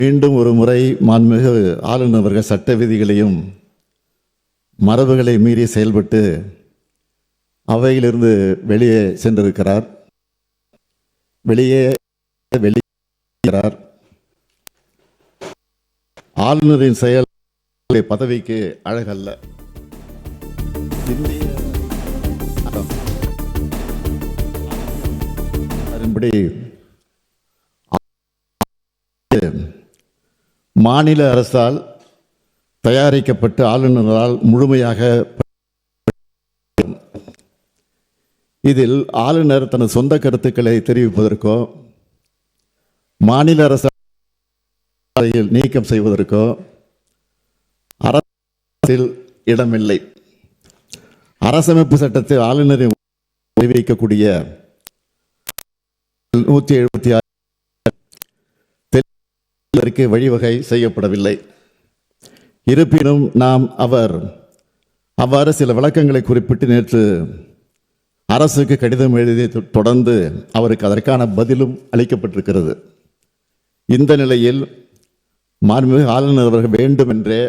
மீண்டும் ஒரு முறை மாண்புமிகு ஆளுநர் அவர்கள் சட்ட விதிகளையும் மரபுகளை மீறி செயல்பட்டு அவையிலிருந்து வெளியே சென்றிருக்கிறார். வெளியேறார். ஆளுநரின் செயல் பதவிக்கு அழகல்ல. அதன்படி மாநில அரசால் தயாரிக்கப்பட்டு ஆளுநரால் முழுமையாக இதில் ஆளுநர் தனது சொந்த கருத்துக்களை தெரிவிப்பதற்கோ மாநில அரசில் நீக்கம் செய்வதற்கோ அரசில் இடமில்லை. அரசமைப்பு சட்டத்தில் ஆளுநரின் வைக்கக்கூடிய 176 வழிவகை செய்யப்படவில்லை. இருப்பினும் நாம் அவ்வாறு சில விளக்கங்களை குறிப்பிட்டு நேற்று அரசுக்கு கடிதம் எழுதி தொடர்ந்து அவருக்கு அதற்கான பதிலும் அளிக்கப்பட்டிருக்கிறது. இந்த நிலையில் மாண்புமிகு ஆளுநர் அவர்கள் வேண்டுமென்றே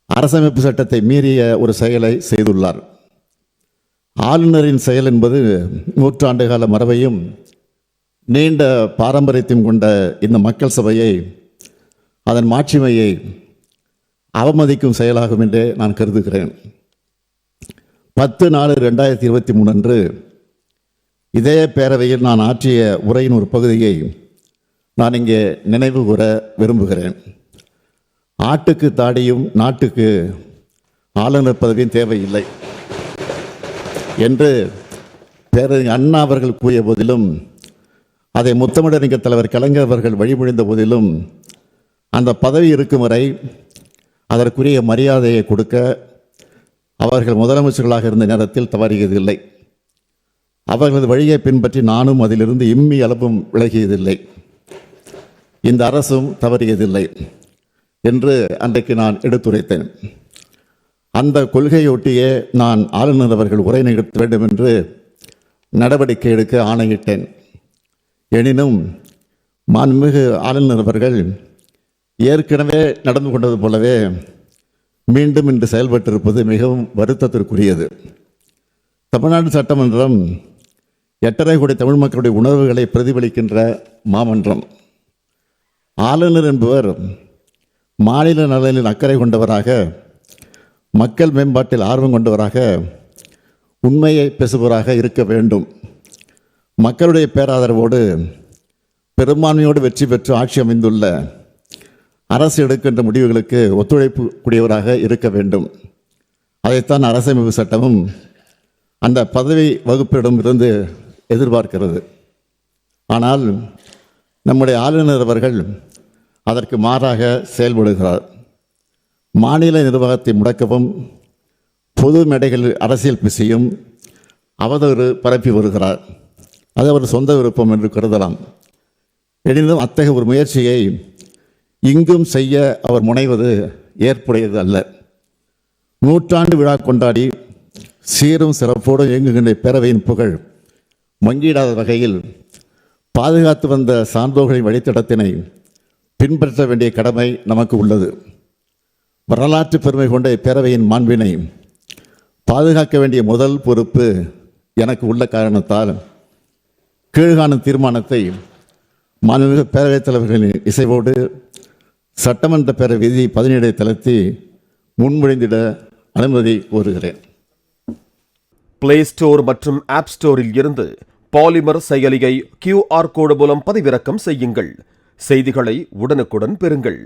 அரசமைப்பு சட்டத்தை மீறிய ஒரு செயலை செய்துள்ளார். ஆளுநரின் செயல் என்பது நூற்றாண்டு கால மரபையும் நீண்ட பாரம்பரியத்தையும் கொண்ட இந்த மக்கள் சபையை அதன் மாட்சிமையை அவமதிக்கும் செயலாகும் என்றே நான் கருதுகிறேன். 10/4/2023 அன்று இதே பேரவையில் நான் ஆற்றிய உரையின் ஒரு பகுதியை நான் இங்கே நினைவு கூற விரும்புகிறேன். ஆட்டுக்கு தாடியும் நாட்டுக்கு ஆளுநர் பதவியும் தேவையில்லை என்று பேரறிஞர் அண்ணா அவர்கள் கூறிய போதிலும், அதை முத்தமிழறிஞர் தலைவர் கலைஞர் அவர்கள் வழிமொழிந்த போதிலும், அந்த பதவி இருக்கும் வரை அதற்குரிய மரியாதையை கொடுக்க அவர்கள் முதலமைச்சர்களாக இருந்த நேரத்தில் தவறியதில்லை. அவர்களது வழியை பின்பற்றி நானும் அதிலிருந்து இம்மி அளவும் விலகியதில்லை. இந்த அரசும் தவறியதில்லை என்று அன்றைக்கு நான் எடுத்துரைத்தேன். அந்த கொள்கையொட்டியே நான் ஆளுநர் அவர்கள் உரை நிகழ்த்த வேண்டும் என்று நடவடிக்கை எடுக்க ஆணையிட்டேன். எனினும் மாண்புமிகு ஆளுநர் அவர்கள் ஏற்கனவே நடந்து கொண்டது போலவே மீண்டும் இன்று செயல்பட்டிருப்பது மிகவும் வருத்தத்திற்குரியது. தமிழ்நாடு சட்டமன்றம் 8.5 கோடி தமிழ் மக்களுடைய உணர்வுகளை பிரதிபலிக்கின்ற மாமன்றம். ஆளுநர் என்பவர் மாநில நலனில் அக்கறை கொண்டவராக, மக்கள் மேம்பாட்டில் ஆர்வம் கொண்டவராக, உண்மையை பேசுபவராக இருக்க வேண்டும். மக்களுடைய பேராதரவோடு பெரும்பான்மையோடு வெற்றி பெற்று ஆட்சி அமைந்துள்ள அரசு எடுக்கின்ற முடிவுகளுக்கு ஒத்துழைப்பு கூடியவராக இருக்க வேண்டும். அதைத்தான் அரசமைப்பு சட்டமும் அந்த பதவி வகுப்பிடம் இருந்து எதிர்பார்க்கிறது. ஆனால் நம்முடைய ஆளுநர் அவர்கள் அதற்கு மாறாக செயல்படுகிறார். மாநில நிர்வாகத்தை முடக்கவும் பொது மேடைகளில் அரசியல் பேசியும் அவதூறு பரப்பி வருகிறார். அது அவர் சொந்த விருப்பம் என்று கருதலாம். எனினும் அத்தகைய ஒரு முயற்சியை இங்கும் செய்ய அவர் முனைவது ஏற்புடையது அல்ல. நூற்றாண்டு விழா கொண்டாடி சீரும் சிறப்போடு இயங்குகின்ற பேரவையின் புகழ் மங்கிடாத வகையில் பாதுகாத்து வந்த சான்றோர்களின் வழித்தடத்தினை பின்பற்ற வேண்டிய கடமை நமக்கு உள்ளது. வரலாற்று பெருமை கொண்ட இப்பேரவையின் மாண்பினை பாதுகாக்க வேண்டிய முதல் பொறுப்பு எனக்கு உள்ள காரணத்தால் கீழ்காணும் தீர்மானத்தை மாண்புமிகு பேரவைத் தலைவர்களின் இசைவோடு சட்டமன்ற பேரவை விதி 17 தளர்த்தி முன்மொழிந்திட அனுமதி கோருகிறேன். பிளே ஸ்டோர் மற்றும் ஆப் ஸ்டோரில் இருந்து பாலிமர் செயலியை QR கோடு மூலம் பதிவிறக்கம் செய்யுங்கள். செய்திகளை உடனுக்குடன் பெறுங்கள்.